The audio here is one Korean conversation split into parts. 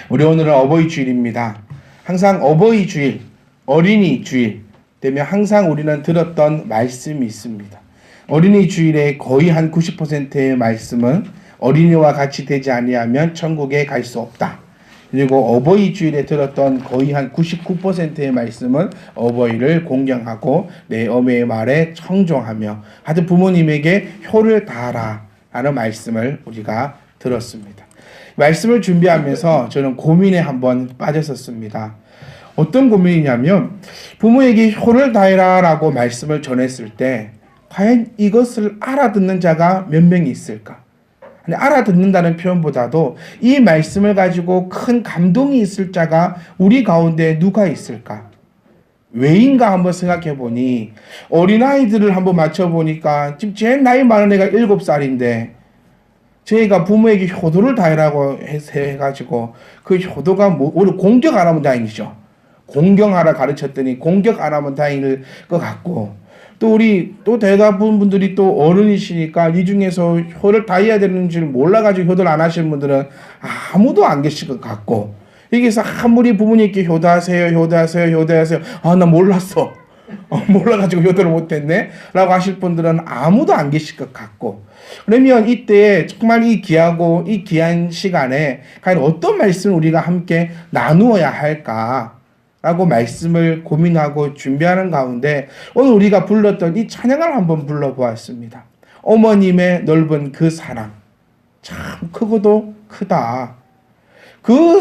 우리 오늘은 어버이 주일입니다. 항상 어버이 주일, 어린이 주일 되면 항상 우리는 들었던 말씀이 있습니다. 어린이 주일의 거의 한 90%의 말씀은 어린이와 같이 되지 아니하면 천국에 갈 수 없다. 그리고 어버이 주일에 들었던 거의 한 99%의 말씀은 어버이를 공경하고 내 어머니의 말에 청종하며 하여튼 부모님에게 효를 다하라 라는 말씀을 우리가 들었습니다. 말씀을 준비하면서 저는 고민에 한번 빠졌었습니다. 어떤 고민이냐면 부모에게 효를 다해라 라고 말씀을 전했을 때 과연 이것을 알아듣는 자가 몇 명이 있을까? 알아듣는다는 표현보다도 이 말씀을 가지고 큰 감동이 있을 자가 우리 가운데 누가 있을까? 왜인가 한번 생각해 보니 어린아이들을 한번 맞춰보니까 지금 제일 나이 많은 애가 7살인데 저희가 부모에게 효도를 다해라고 해가지고 그 효도가 우리 공격 안 하면 다행이죠. 공경하라 가르쳤더니 공격 안 하면 다행일 것 같고 또 우리 또 대다수분 분들이 또 어른이시니까 이 중에서 효를 다해야 되는 줄 몰라가지고 효도를 안 하시는 분들은 아무도 안 계실 것 같고 여기서 아무리 부모님께 효도하세요. 아, 나 몰랐어. 몰라가지고 효도를 못했네 라고 하실 분들은 아무도 안 계실 것 같고 그러면 이때 정말 이 귀하고 이 귀한 시간에 과연 어떤 말씀을 우리가 함께 나누어야 할까 라고 말씀을 고민하고 준비하는 가운데 오늘 우리가 불렀던 이 찬양을 한번 불러보았습니다. 어머님의 넓은 그 사랑 참 크고도 크다. 그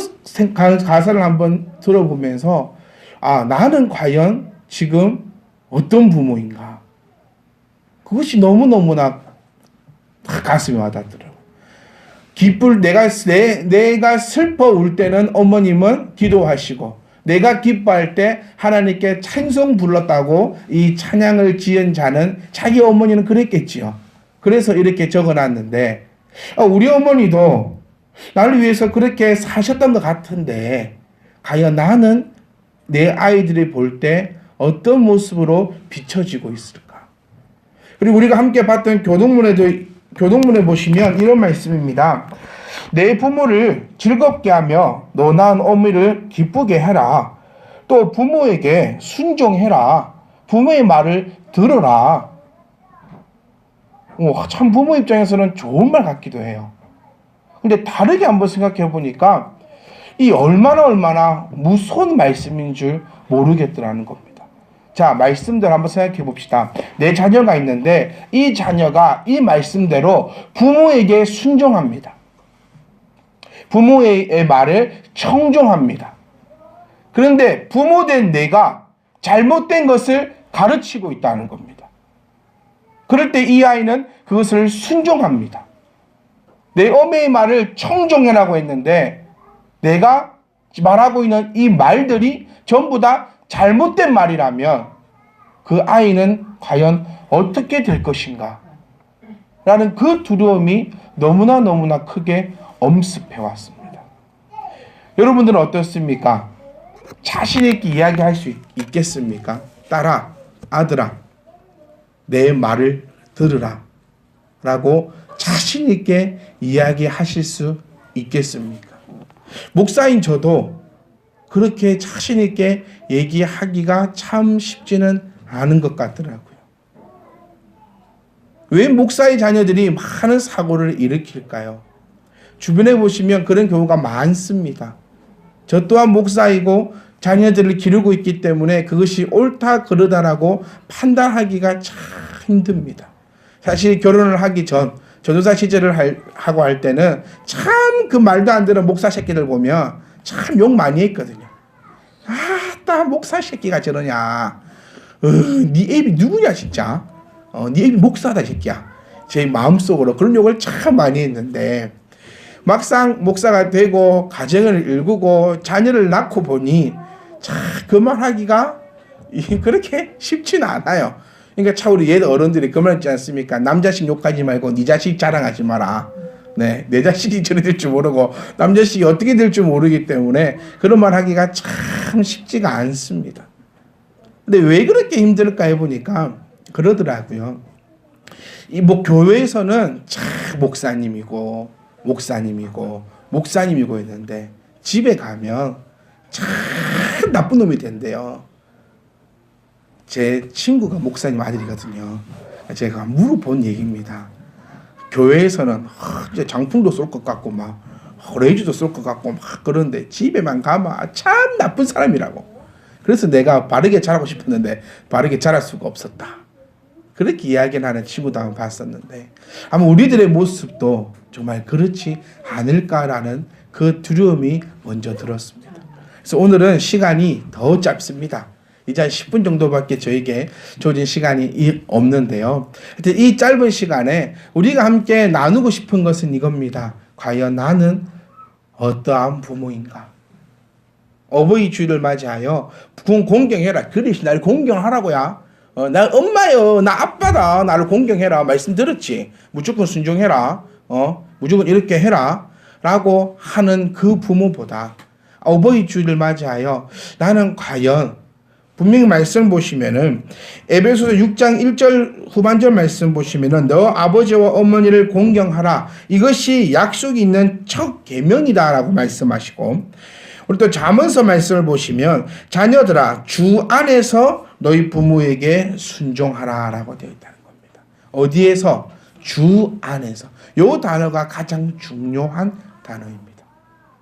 가사를 한번 들어보면서 나는 과연 지금 어떤 부모인가 그것이 너무너무나 가슴이 와닿더라고요. 내가 슬퍼 울 때는 어머님은 기도하시고 내가 기뻐할 때 하나님께 찬송 불렀다고 이 찬양을 지은 자는 자기 어머니는 그랬겠지요. 그래서 이렇게 적어놨는데 우리 어머니도 나를 위해서 그렇게 사셨던 것 같은데 과연 나는 내 아이들이 볼 때 어떤 모습으로 비춰지고 있을까? 그리고 우리가 함께 봤던 교동문에 보시면 이런 말씀입니다. 내 부모를 즐겁게 하며 너 낳은 어미를 기쁘게 해라. 또 부모에게 순종해라. 부모의 말을 들어라. 참 부모 입장에서는 좋은 말 같기도 해요. 근데 다르게 한번 생각해 보니까 이 얼마나 무서운 말씀인 줄 모르겠더라는 겁니다. 자, 말씀대로 한번 생각해 봅시다. 내 자녀가 있는데 이 자녀가 이 말씀대로 부모에게 순종합니다. 부모의 말을 청종합니다. 그런데 부모된 내가 잘못된 것을 가르치고 있다는 겁니다. 그럴 때 이 아이는 그것을 순종합니다. 내 어머니의 말을 청종해라고 했는데 내가 말하고 있는 이 말들이 전부 다 잘못된 말이라면 그 아이는 과연 어떻게 될 것인가? 라는 그 두려움이 너무나 크게 엄습해 왔습니다. 여러분들은 어떻습니까? 자신 있게 이야기할 수 있겠습니까? 딸아, 아들아, 내 말을 들으라 라고 자신 있게 이야기하실 수 있겠습니까? 목사인 저도 그렇게 자신 있게 얘기하기가 참 쉽지는 않은 것 같더라고요. 왜 목사의 자녀들이 많은 사고를 일으킬까요? 주변에 보시면 그런 경우가 많습니다. 저 또한 목사이고 자녀들을 기르고 있기 때문에 그것이 옳다 그르다라고 판단하기가 참 힘듭니다. 사실 결혼을 하기 전 전도사 시절을 하고 할 때는 참 그 말도 안 되는 목사 새끼들 보면 참 욕 많이 했거든요. 나 목사 새끼가 저러냐. 네 애비 누구냐 진짜. 네 애비 목사다 새끼야. 제 마음속으로 그런 욕을 참 많이 했는데 막상 목사가 되고 가정을 일구고 자녀를 낳고 보니 참 그 말하기가 그렇게 쉽지는 않아요. 그러니까 참 우리 옛 어른들이 그 말 있지 않습니까? 남 자식 욕하지 말고 네 자식 자랑하지 마라. 네, 내 자식이 저리 될 줄 모르고 남 자식이 어떻게 될 줄 모르기 때문에 그런 말 하기가 참 쉽지가 않습니다. 근데 왜 그렇게 힘들까 해보니까 그러더라고요. 이 교회에서는 참 목사님이고 했는데 집에 가면 참 나쁜 놈이 된대요. 제 친구가 목사님 아들이거든요. 제가 물어본 얘기입니다. 교회에서는 이제 장풍도 쏠 것 같고 막 레이저도 쏠 것 같고 막 그런데 집에만 가면 참 나쁜 사람이라고. 그래서 내가 바르게 자라고 싶었는데 바르게 자랄 수가 없었다. 그렇게 이야기를 하는 친구도 한번 봤었는데 아마 우리들의 모습도 정말 그렇지 않을까라는 그 두려움이 먼저 들었습니다. 그래서 오늘은 시간이 더 짧습니다. 이제 한 10분 정도밖에 저에게 주어진 시간이 없는데요. 이 짧은 시간에 우리가 함께 나누고 싶은 것은 이겁니다. 과연 나는 어떠한 부모인가? 어버이 주일을 맞이하여 공경해라. 그래, 나를 공경하라고야. 나 엄마요, 나 아빠다. 나를 공경해라. 말씀 들었지? 무조건 순종해라. 무조건 이렇게 해라. 라고 하는 그 부모보다 어버이 주일을 맞이하여 나는 과연 분명히 말씀 보시면은 에베소서 6장 1절 후반절 말씀 보시면은 너 아버지와 어머니를 공경하라. 이것이 약속이 있는 첫 계명이다라고 말씀하시고 우리 또 잠언서 말씀을 보시면 자녀들아 주 안에서 너희 부모에게 순종하라라고 되어 있다는 겁니다. 어디에서? 주 안에서. 요 단어가 가장 중요한 단어입니다.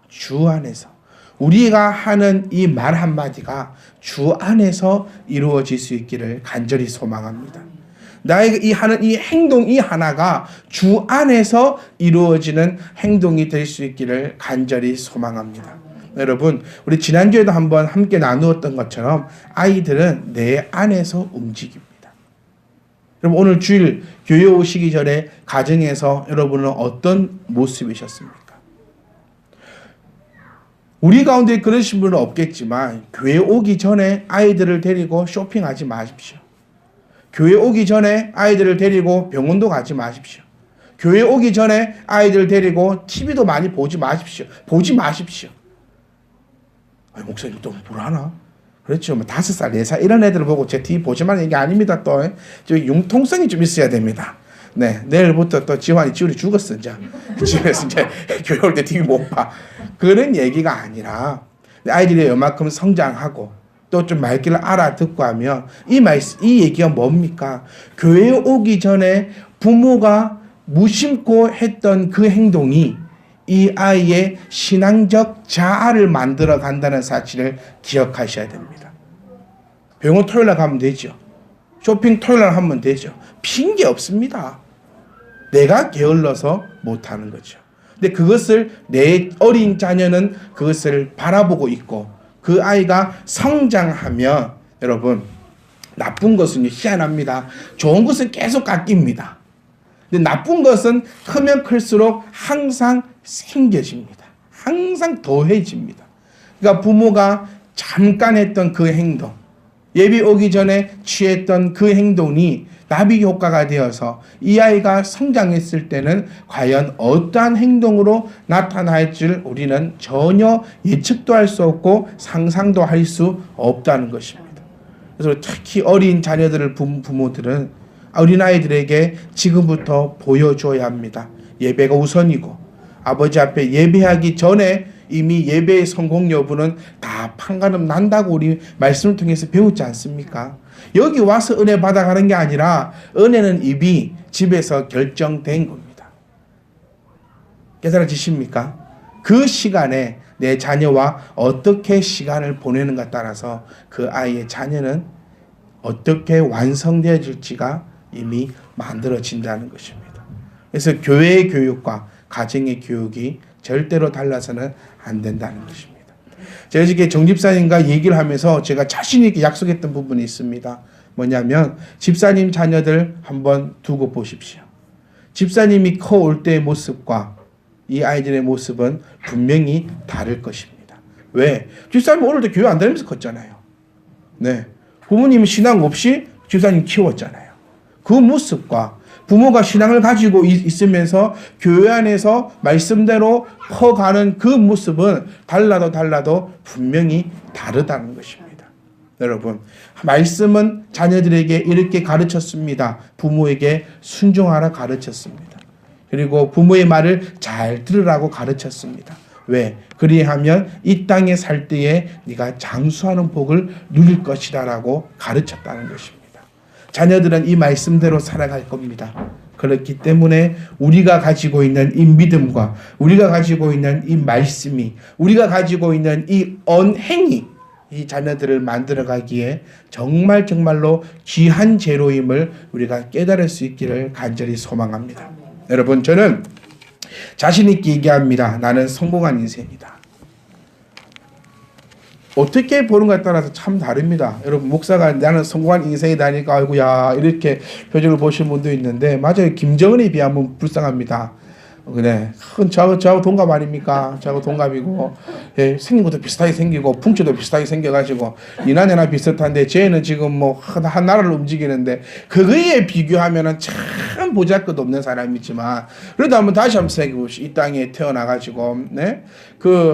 주 안에서. 우리가 하는 이 말 한마디가 주 안에서 이루어질 수 있기를 간절히 소망합니다. 나에게 이 하는 이 행동 이 하나가 주 안에서 이루어지는 행동이 될 수 있기를 간절히 소망합니다. 여러분, 우리 지난주에도 한번 함께 나누었던 것처럼 아이들은 내 안에서 움직입니다. 여러분, 오늘 주일 교회 오시기 전에 가정에서 여러분은 어떤 모습이셨습니까? 우리 가운데 그러신 분은 없겠지만 교회 오기 전에 아이들을 데리고 쇼핑하지 마십시오. 교회 오기 전에 아이들을 데리고 병원도 가지 마십시오. 교회 오기 전에 아이들을 데리고 TV도 많이 보지 마십시오. 보지 마십시오. 목사님 또 뭐라나? 그렇죠. 5살, 4살 이런 애들을 보고 제 TV 보지 말라는 얘기 아닙니다. 또 저 융통성이 좀 있어야 됩니다. 네, 내일부터 또 지훈이 죽었어 이제. 집에서 이제 교회 올 때 TV 못 봐. 그런 얘기가 아니라 아이들이 요만큼 성장하고 또 좀 말귀를 알아듣고 하면 이 얘기가 뭡니까? 교회에 오기 전에 부모가 무심코 했던 그 행동이 이 아이의 신앙적 자아를 만들어 간다는 사실을 기억하셔야 됩니다. 병원 토요일날 가면 되죠. 쇼핑 토요일날 하면 되죠. 핑계 없습니다. 내가 게을러서 못하는 거죠. 근데 그것을 내 어린 자녀는 그것을 바라보고 있고 그 아이가 성장하면 여러분 나쁜 것은 희한합니다. 좋은 것은 계속 깎입니다. 근데 나쁜 것은 크면 클수록 항상 생겨집니다. 항상 더해집니다. 그러니까 부모가 잠깐 했던 그 행동, 예비 오기 전에 취했던 그 행동이 나비 효과가 되어서 이 아이가 성장했을 때는 과연 어떠한 행동으로 나타날지를 우리는 전혀 예측도 할 수 없고 상상도 할 수 없다는 것입니다. 그래서 특히 어린 자녀들을 부모들은 어린아이들에게 지금부터 보여줘야 합니다. 예배가 우선이고 아버지 앞에 예배하기 전에 이미 예배의 성공 여부는 다 판가름 난다고 우리 말씀을 통해서 배우지 않습니까? 여기 와서 은혜 받아가는 게 아니라 은혜는 이미 집에서 결정된 겁니다. 깨달아지십니까? 그 시간에 내 자녀와 어떻게 시간을 보내는가 따라서 그 아이의 자녀는 어떻게 완성되어질지가 이미 만들어진다는 것입니다. 그래서 교회의 교육과 가정의 교육이 절대로 달라서는 안 된다는 것입니다. 제가 어저께 정집사님과 얘기를 하면서 제가 자신 있게 약속했던 부분이 있습니다. 뭐냐면 집사님 자녀들 한번 두고 보십시오. 집사님이 커올 때의 모습과 이 아이들의 모습은 분명히 다를 것입니다. 왜? 집사님 오늘도 교회 안 다니면서 컸잖아요. 네, 부모님이 신앙 없이 집사님 키웠잖아요. 그 모습과 부모가 신앙을 가지고 있으면서 교회 안에서 말씀대로 커가는 그 모습은 달라도 분명히 다르다는 것입니다. 여러분, 말씀은 자녀들에게 이렇게 가르쳤습니다. 부모에게 순종하라 가르쳤습니다. 그리고 부모의 말을 잘 들으라고 가르쳤습니다. 왜? 그리하면 이 땅에 살 때에 네가 장수하는 복을 누릴 것이다라고 가르쳤다는 것입니다. 자녀들은 이 말씀대로 살아갈 겁니다. 그렇기 때문에 우리가 가지고 있는 이 믿음과 우리가 가지고 있는 이 말씀이 우리가 가지고 있는 이 언행이 이 자녀들을 만들어가기에 정말로 귀한 재료임을 우리가 깨달을 수 있기를 간절히 소망합니다. 여러분, 저는 자신 있게 얘기합니다. 나는 성공한 인생이다. 어떻게 보는가에 따라서 참 다릅니다. 여러분, 목사가 나는 성공한 인생이다 하니까 아이고야 이렇게 표정을 보시는 분도 있는데, 맞아요. 김정은에 비하면 불쌍합니다. 그래, 저하고 동갑 아닙니까? 저하고 동갑이고, 예, 생긴 것도 비슷하게 생기고, 풍채도 비슷하게 생겨가지고, 이나저나 비슷한데, 쟤는 지금 뭐, 한 나라를 움직이는데, 그거에 비교하면은 참 보잘것 없는 사람이지만, 그래도 다시 한번 생각해봅시다. 이 땅에 태어나가지고, 네?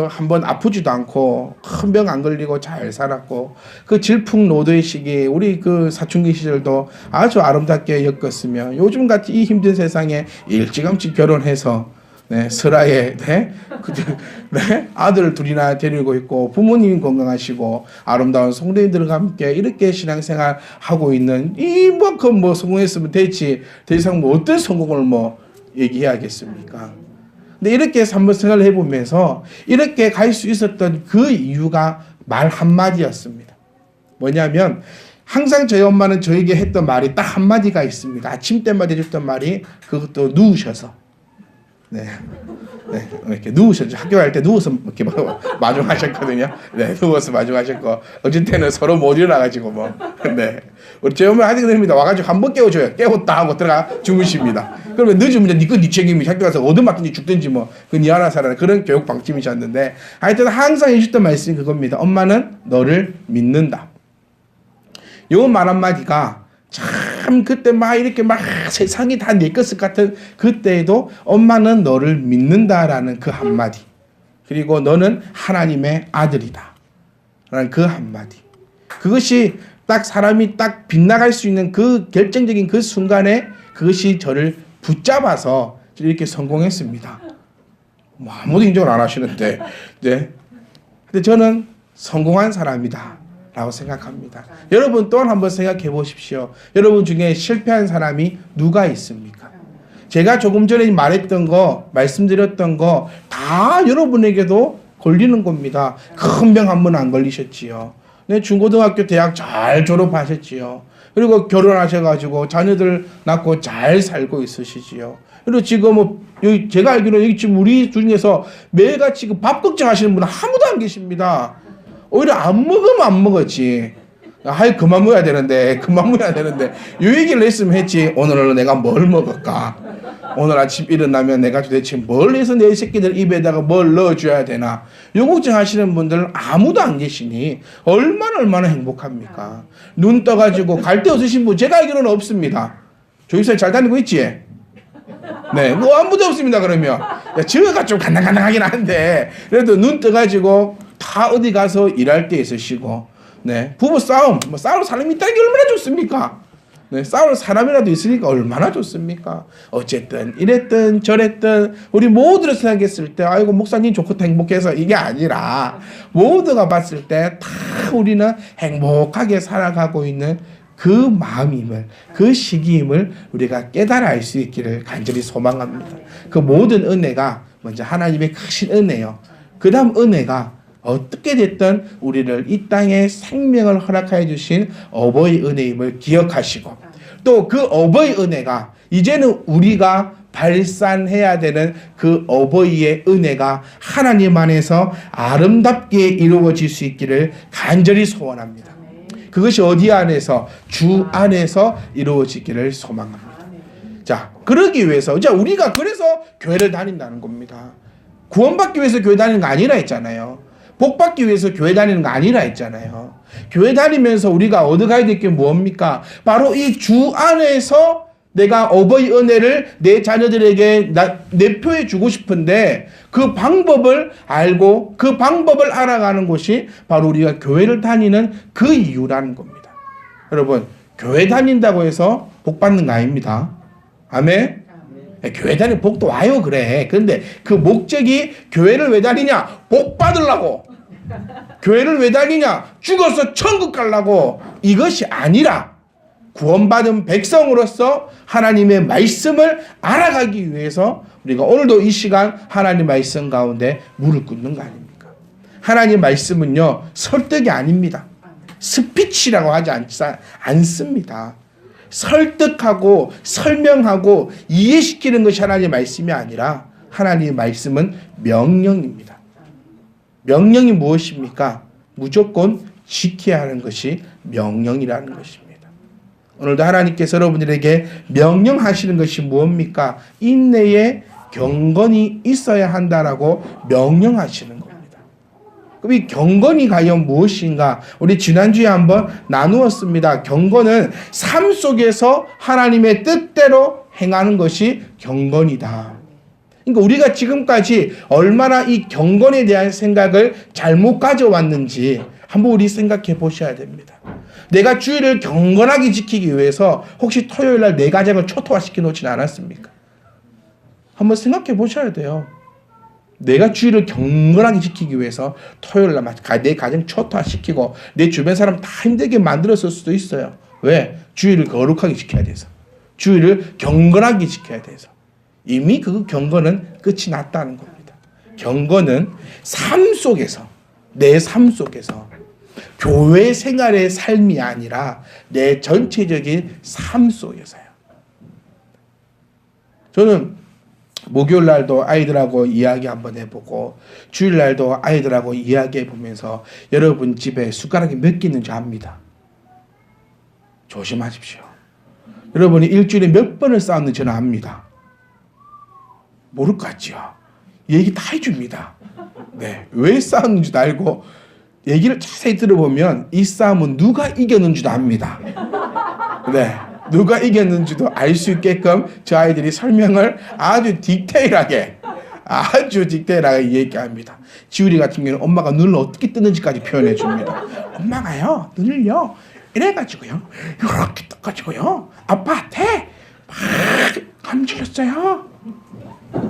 한번 아프지도 않고, 큰 병 안 걸리고 잘 살았고, 그 질풍노도의 시기, 우리 사춘기 시절도 아주 아름답게 엮었으며, 요즘 같이 이 힘든 세상에 일찌감치 결혼해서, 네, 설아에, 네, 네, 아들 둘이나 데리고 있고, 부모님 건강하시고, 아름다운 성도님들과 함께 이렇게 신앙생활 하고 있는, 이만큼 성공했으면 됐지, 더 이상 어떤 성공을 얘기해야겠습니까? 근데 이렇게 한번 생각을 해보면서, 이렇게 갈 수 있었던 그 이유가 말 한마디였습니다. 뭐냐면, 항상 저희 엄마는 저에게 했던 말이 딱 한마디가 있습니다. 아침 때마다 해줬던 말이, 그것도 누우셔서. 네. 네, 이렇게 누우셨죠. 학교 갈 때 누워서 이렇게 마중하셨거든요. 네, 누워서 마중하셨고, 어쩔 때는 서로 못 일어나가지고 네. 우리 제 어머니 하여튼 됩니다. 와가지고 한번 깨워줘요. 깨웠다 하고 들어가 주무십니다. 그러면 늦으면 네 책임이 학교 가서 얻어맞든지 죽든지 그 니 하나 살아라. 그런 교육 방침이셨는데, 하여튼 항상 해주셨던 말씀이 그겁니다. 엄마는 너를 믿는다. 요 말 한마디가 참 그때 이렇게 세상이 다 내 것을 같은 그때에도 엄마는 너를 믿는다라는 그 한마디, 그리고 너는 하나님의 아들이다 라는 그 한마디, 그것이 딱 사람이 딱 빗나갈 수 있는 그 결정적인 그 순간에 그것이 저를 붙잡아서 이렇게 성공했습니다. 아무도 인정을 안 하시는데, 네. 근데 저는 성공한 사람이다 라고 생각합니다. 여러분 또한 한번 생각해 보십시오. 여러분 중에 실패한 사람이 누가 있습니까? 제가 조금 전에 말했던 거, 말씀드렸던 거 다 여러분에게도 걸리는 겁니다. 큰 병 한 번 안 걸리셨지요. 네, 중고등학교 대학 잘 졸업하셨지요. 그리고 결혼하셔가지고 자녀들 낳고 잘 살고 있으시지요. 그리고 지금 여기 제가 알기로 여기 지금 우리 중에서 매일같이 밥 걱정하시는 분은 아무도 안 계십니다. 오히려 안 먹으면 안 먹었지. 그만 먹어야 되는데, 이 얘기를 했으면 했지. 오늘은 내가 뭘 먹을까? 오늘 아침 일어나면 내가 도대체 뭘 해서 내 새끼들 입에다가 뭘 넣어줘야 되나? 요 걱정하시는 분들은 아무도 안 계시니 얼마나 행복합니까? 눈 떠가지고 갈 데 없으신 분, 제가 알기로는 없습니다. 조이사 잘 다니고 있지? 네, 아무도 없습니다. 그러면 저가 좀 간당간당하긴 한데, 그래도 눈 떠가지고 다 어디 가서 일할 때 있으시고, 네, 부부 싸움, 싸울 사람이 있다는 게 얼마나 좋습니까? 네, 싸울 사람이라도 있으니까 얼마나 좋습니까? 어쨌든 이랬든 저랬든 우리 모두를 생각했을 때, 아이고 목사님 좋고 행복해서 이게 아니라, 모두가 봤을 때 다 우리는 행복하게 살아가고 있는 그 마음임을, 그 시기임을 우리가 깨달아 알 수 있기를 간절히 소망합니다. 그 모든 은혜가 먼저 하나님의 크신 은혜요. 그 다음 은혜가 어떻게 됐든 우리를 이 땅에 생명을 허락하여 주신 어버이 은혜임을 기억하시고, 또 그 어버이 은혜가 이제는 우리가 발산해야 되는 그 어버이의 은혜가 하나님 안에서 아름답게 이루어질 수 있기를 간절히 소원합니다. 그것이 어디 안에서? 주 안에서 이루어지기를 소망합니다. 자, 그러기 위해서 우리가 그래서 교회를 다닌다는 겁니다. 구원받기 위해서 교회 다니는 거 아니라 했잖아요. 복받기 위해서 교회 다니는 거 아니라 했잖아요. 교회 다니면서 우리가 얻어가야 될 게 뭡니까? 바로 이 주 안에서 내가 어버이 은혜를 내 자녀들에게 내표해 주고 싶은데, 그 방법을 알고 그 방법을 알아가는 것이 바로 우리가 교회를 다니는 그 이유라는 겁니다. 여러분, 교회 다닌다고 해서 복 받는 거 아닙니다. 아멘? 교회 다니는 복도 와요, 그래. 그런데 그 목적이 교회를 왜 다니냐? 복 받으려고. 교회를 왜 다니냐? 죽어서 천국 가려고. 이것이 아니라 구원받은 백성으로서 하나님의 말씀을 알아가기 위해서 우리가 오늘도 이 시간 하나님 말씀 가운데 무릎 꿇는 거 아닙니까? 하나님 말씀은요, 설득이 아닙니다. 스피치라고 하지 않습니다. 설득하고 설명하고 이해시키는 것이 하나님의 말씀이 아니라 하나님의 말씀은 명령입니다. 명령이 무엇입니까? 무조건 지켜야 하는 것이 명령이라는 것입니다. 오늘도 하나님께서 여러분들에게 명령하시는 것이 무엇입니까? 인내에 경건이 있어야 한다라고 명령하시는 겁니다. 그럼 이 경건이 과연 무엇인가? 우리 지난주에 한번 나누었습니다. 경건은 삶 속에서 하나님의 뜻대로 행하는 것이 경건이다. 그러니까 우리가 지금까지 얼마나 이 경건에 대한 생각을 잘못 가져왔는지 한번 우리 생각해 보셔야 됩니다. 내가 주일을 경건하게 지키기 위해서 혹시 토요일 날 내 가정을 초토화시켜 놓지는 않았습니까? 한번 생각해 보셔야 돼요. 내가 주일을 경건하게 지키기 위해서 토요일 날 내 가정 초토화시키고 내 주변 사람 다 힘들게 만들었을 수도 있어요. 왜? 주일을 거룩하게 지켜야 돼서. 주일을 경건하게 지켜야 돼서. 이미 그 경건은 끝이 났다는 겁니다. 경건은 삶 속에서, 내 삶 속에서 교회 생활의 삶이 아니라 내 전체적인 삶 속에서요. 저는 목요일 날도 아이들하고 이야기 한번 해보고 주일 날도 아이들하고 이야기해 보면서 여러분 집에 숟가락이 몇 개 있는지 압니다. 조심하십시오. 여러분이 일주일에 몇 번을 싸웠는지 저는 압니다. 모를 것 같죠? 얘기 다 해줍니다. 네, 왜 싸웠는지도 알고 얘기를 자세히 들어보면 이 싸움은 누가 이겼는지도 압니다. 네, 누가 이겼는지도 알 수 있게끔 저 아이들이 설명을 아주 디테일하게 얘기합니다. 지우리 같은 경우는 엄마가 눈을 어떻게 뜨는지까지 표현해 줍니다. 엄마가요, 눈을요 이래가지고요 이렇게 떠가지고요 아빠한테 막 감질렀어요.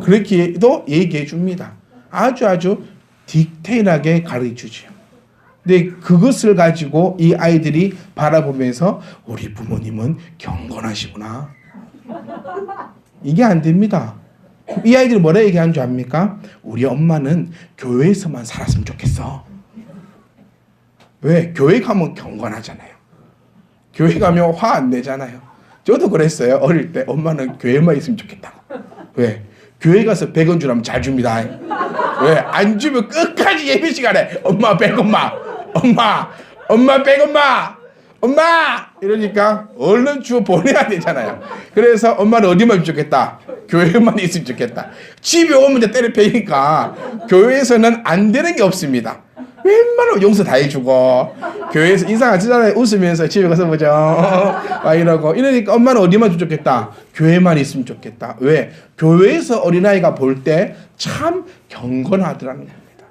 그렇게도 얘기해 줍니다. 아주 디테일하게 가르쳐 주죠. 근데 그것을 가지고 이 아이들이 바라보면서 우리 부모님은 경건하시구나. 이게 안 됩니다. 이 아이들이 뭐라 얘기하는 줄 압니까? 우리 엄마는 교회에서만 살았으면 좋겠어. 왜? 교회 가면 경건하잖아요. 교회 가면 화 안 내잖아요. 저도 그랬어요. 어릴 때 엄마는 교회만 있으면 좋겠다고. 왜? 교회 가서 100원 주라면 잘 줍니다. 왜? 안 주면 끝까지 예배 시간에 엄마 100원만, 엄마 100원만, 엄마 이러니까 얼른 주워 보내야 되잖아요. 그래서 엄마는 어디만 있으면 좋겠다? 교회만 있으면 좋겠다. 집에 오면 때려 패니까 교회에서는 안 되는 게 없습니다. 웬만하면 용서 다 해주고 교회에서 인상 안 쓰잖아요. 웃으면서 집에 가서 보죠. 이러고 이러니까 엄마는 어디만 있으면 좋겠다? 교회만 있으면 좋겠다. 왜? 교회에서 어린아이가 볼 때 참 경건하더라는 겁니다.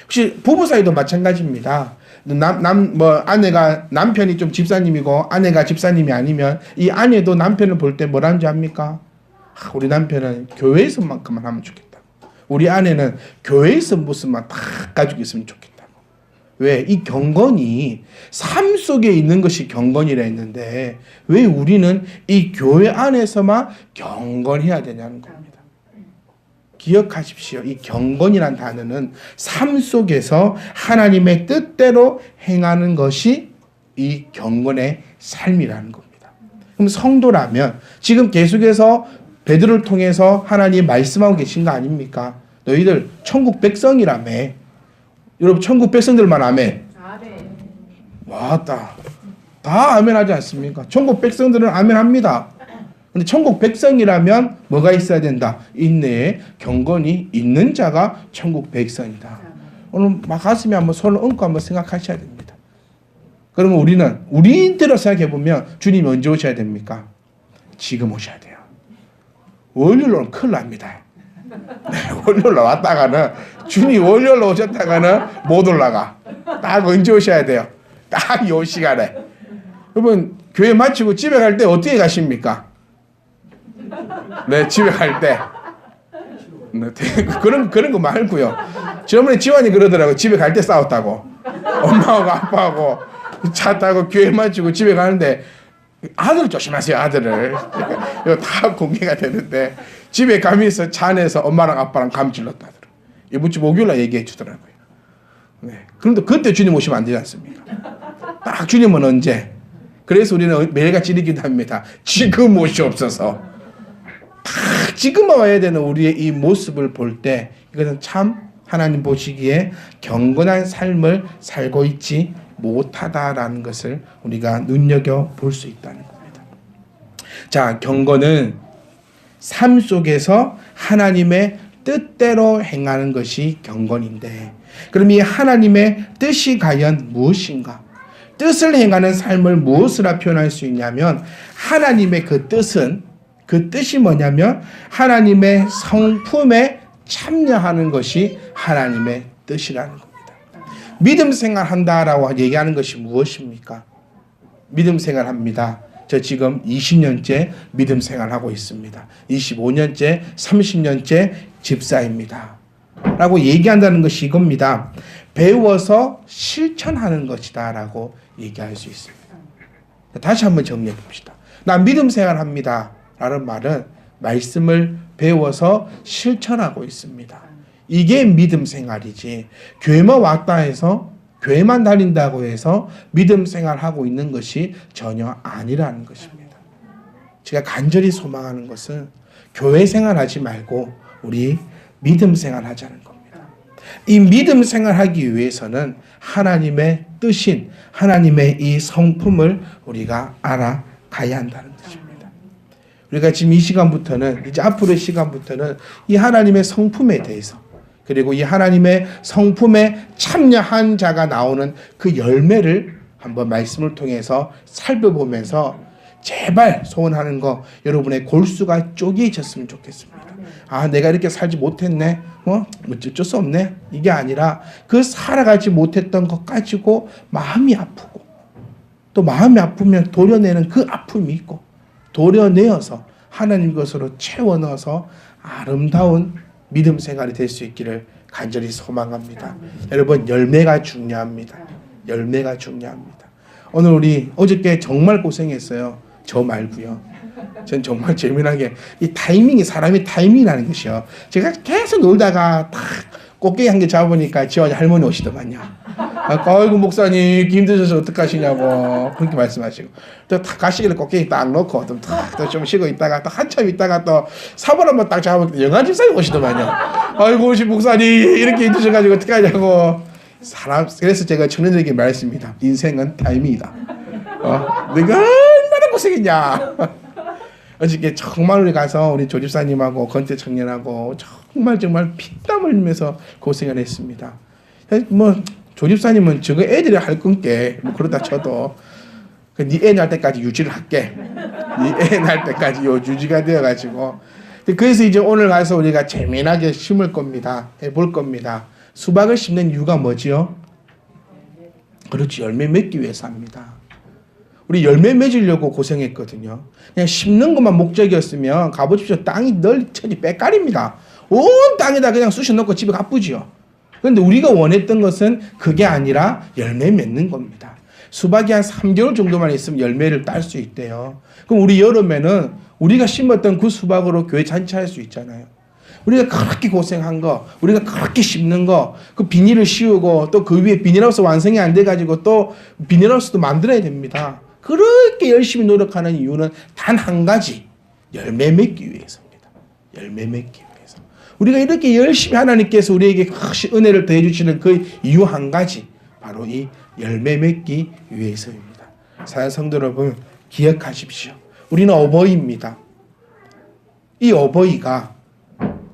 혹시 부부 사이도 마찬가지입니다. 아내가 남편이 좀 집사님이고 아내가 집사님이 아니면 이 아내도 남편을 볼 때 뭐라는지 압니까? 우리 남편은 교회에서만큼만 하면 좋겠다. 우리 아내는 교회에서 무슨만 다 가지고 있으면 좋겠다고. 왜? 이 경건이 삶 속에 있는 것이 경건이라 했는데 왜 우리는 이 교회 안에서만 경건해야 되냐는 겁니다. 기억하십시오. 이 경건이란 단어는 삶 속에서 하나님의 뜻대로 행하는 것이 이 경건의 삶이라는 겁니다. 그럼 성도라면 지금 계속해서 베드로를 통해서 하나님 말씀하고 계신 거 아닙니까? 너희들 천국 백성이라며. 여러분 천국 백성들만 아멘. 와다 아멘 하지 않습니까? 천국 백성들은 아멘 합니다. 근데 천국 백성이라면 뭐가 있어야 된다? 인내에 경건이 있는 자가 천국 백성이다. 오늘 막 가슴에 한번 손을 얹고 한번 생각하셔야 됩니다. 그러면 우리들을 생각해 보면 주님이 언제 오셔야 됩니까? 지금 오셔야 돼요. 월요일로는 큰일 납니다. 월요일로 왔다가는 주님 월요일로 오셨다가는 못 올라가. 딱 언제 오셔야 돼요? 딱 요 시간에. 여러분 교회 마치고 집에 갈 때 어떻게 가십니까? 네, 집에 갈 때. 네, 그런 거 말고요. 저번에 지환이 그러더라고. 집에 갈 때 싸웠다고. 엄마하고 아빠하고 차 타고 교회 마치고 집에 가는데 아들 조심하세요, 아들을. 이거 다 공개가 되는데 집에 가면서 차 안에서 엄마랑 아빠랑 감질렀다 하더라고요. 이번 주 목요일날 얘기해 주더라고요. 네. 그런데 그때 주님 오시면 안 되지 않습니까? 딱 주님은 언제? 그래서 우리는 매일같이 이기도 합니다. 지금 오시옵소서. 딱 지금만 와야 되는 우리의 이 모습을 볼 때 이것은 참 하나님 보시기에 경건한 삶을 살고 있지 못하다라는 것을 우리가 눈여겨볼 수 있다는 겁니다. 자, 경건은 삶 속에서 하나님의 뜻대로 행하는 것이 경건인데, 그럼 이 하나님의 뜻이 과연 무엇인가? 뜻을 행하는 삶을 무엇으로 표현할 수 있냐면, 하나님의 그 뜻이 뭐냐면 하나님의 성품에 참여하는 것이 하나님의 뜻이라는 겁니다. 믿음 생활한다라고 얘기하는 것이 무엇입니까? 믿음 생활합니다. 저 지금 20년째 믿음 생활하고 있습니다. 25년째, 30년째 집사입니다. 라고 얘기한다는 것이 이겁니다. 배워서 실천하는 것이다 라고 얘기할 수 있습니다. 다시 한번 정리해 봅시다. 나 믿음 생활합니다 라는 말은 말씀을 배워서 실천하고 있습니다. 이게 믿음 생활이지, 교회만 왔다 해서 교회만 다닌다고 해서 믿음 생활하고 있는 것이 전혀 아니라는 것입니다. 제가 간절히 소망하는 것은 교회 생활하지 말고 우리 믿음 생활하자는 겁니다. 이 믿음 생활하기 위해서는 하나님의 뜻인 하나님의 이 성품을 우리가 알아가야 한다는 것입니다. 우리가 지금 이 시간부터는, 이제 앞으로의 시간부터는 이 하나님의 성품에 대해서, 그리고 이 하나님의 성품에 참여한 자가 나오는 그 열매를 한번 말씀을 통해서 살펴보면서 제발 소원하는 거, 여러분의 골수가 쪼개졌으면 좋겠습니다. 아, 내가 이렇게 살지 못했네, 어쩔 수 없네, 이게 아니라 그 살아가지 못했던 것 가지고 마음이 아프고, 또 마음이 아프면 도려내는 그 아픔이 있고, 도려내어서 하나님 것으로 채워 넣어서 아름다운 믿음 생활이 될 수 있기를 간절히 소망합니다. 여러분, 열매가 중요합니다. 열매가 중요합니다. 오늘 우리 어저께 정말 고생했어요. 저 말고요. 전 정말 재미나게 이 타이밍이, 사람이 타이밍이라는 것이요. 제가 계속 놀다가 딱 꽃게 한 개 잡으니까 지원이 할머니 오시더만요. 아이고 목사님 힘드셔서 어떡하시냐고 그렇게 말씀하시고, 또 가시길래 꽃게 딱 넣고 또 좀 쉬고 있다가 또 한참 있다가 또 사본 한번 딱 잡으면 영화 집사님 오시더만요. 아이고 오신 목사님 이렇게 힘드셔가지고 어떡하냐고. 그래서 제가 청년들에게 말했습니다. 인생은 타이밍이다. 내가 얼마나 고생했냐. 어저께 정말 우리 가서 우리 조집사님하고 건태 청년하고 정말 피땀 흘리면서 고생을 했습니다. 뭐 조집사님은 저거 애들이 할 건게 뭐 그러다 쳐도 네 애 낳을 때까지 유지를 할게. 네 애 낳을 때까지 유지가 되어가지고, 그래서 이제 오늘 가서 우리가 재미나게 심을 겁니다. 해볼 겁니다. 수박을 심는 이유가 뭐지요? 그렇지, 열매 맺기 위해서 합니다. 우리 열매 맺으려고 고생했거든요. 그냥 심는 것만 목적이었으면 가보십시오. 땅이 널리 빼깔입니다. 온 땅에다 그냥 쑤셔 넣고 집에 가쁘지요. 그런데 우리가 원했던 것은 그게 아니라 열매 맺는 겁니다. 수박이 한 3개월 정도만 있으면 열매를 딸 수 있대요. 그럼 우리 여름에는 우리가 심었던 그 수박으로 교회 잔치할 수 있잖아요. 우리가 그렇게 고생한 거, 우리가 그렇게 심는 거, 그 비닐을 씌우고 또 그 위에 비닐하우스 완성이 안 돼가지고 또 비닐하우스도 만들어야 됩니다. 그렇게 열심히 노력하는 이유는 단 한 가지, 열매 맺기 위해서입니다. 열매 맺기 위해서. 우리가 이렇게 열심히 하나님께서 우리에게 크신 은혜를 더해 주시는 그 이유 한 가지, 바로 이 열매 맺기 위해서입니다. 사랑하는 성도 여러분, 기억하십시오. 우리는 어버이입니다. 이 어버이가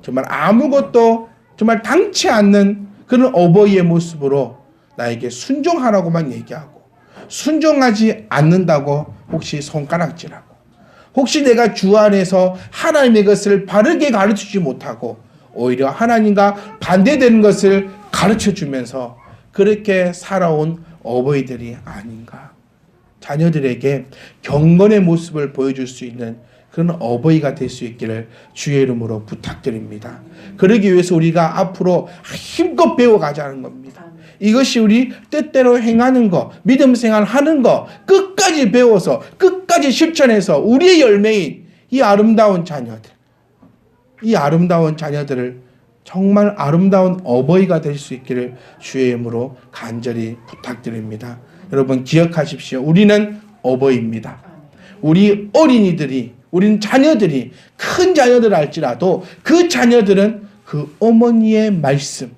정말 아무것도 정말 당치 않는 그런 어버이의 모습으로 나에게 순종하라고만 얘기하고, 순종하지 않는다고 혹시 손가락질하고, 혹시 내가 주 안에서 하나님의 것을 바르게 가르치지 못하고 오히려 하나님과 반대되는 것을 가르쳐주면서 그렇게 살아온 어버이들이 아닌가. 자녀들에게 경건의 모습을 보여줄 수 있는 그런 어버이가 될 수 있기를 주의 이름으로 부탁드립니다. 그러기 위해서 우리가 앞으로 힘껏 배워가자는 겁니다. 이것이 우리 뜻대로 행하는 거, 믿음 생활하는 거 끝까지 배워서 끝까지 실천해서 우리의 열매인 이 아름다운 자녀들, 이 아름다운 자녀들을 정말 아름다운 어버이가 될 수 있기를 주의 이름으로 간절히 부탁드립니다. 여러분 기억하십시오. 우리는 어버이입니다. 우리 어린이들이, 우리는 자녀들이, 큰 자녀들 할지라도 그 자녀들은 그 어머니의 말씀,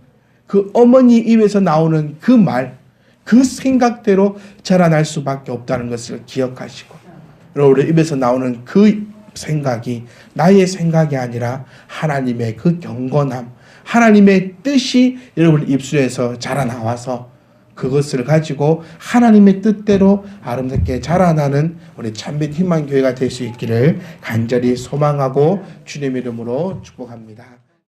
그 어머니 입에서 나오는 그 말, 그 생각대로 자라날 수밖에 없다는 것을 기억하시고, 여러분의 입에서 나오는 그 생각이 나의 생각이 아니라 하나님의 그 경건함, 하나님의 뜻이 여러분 입술에서 자라나와서 그것을 가지고 하나님의 뜻대로 아름답게 자라나는 우리 참된 희망교회가 될 수 있기를 간절히 소망하고 주님의 이름으로 축복합니다.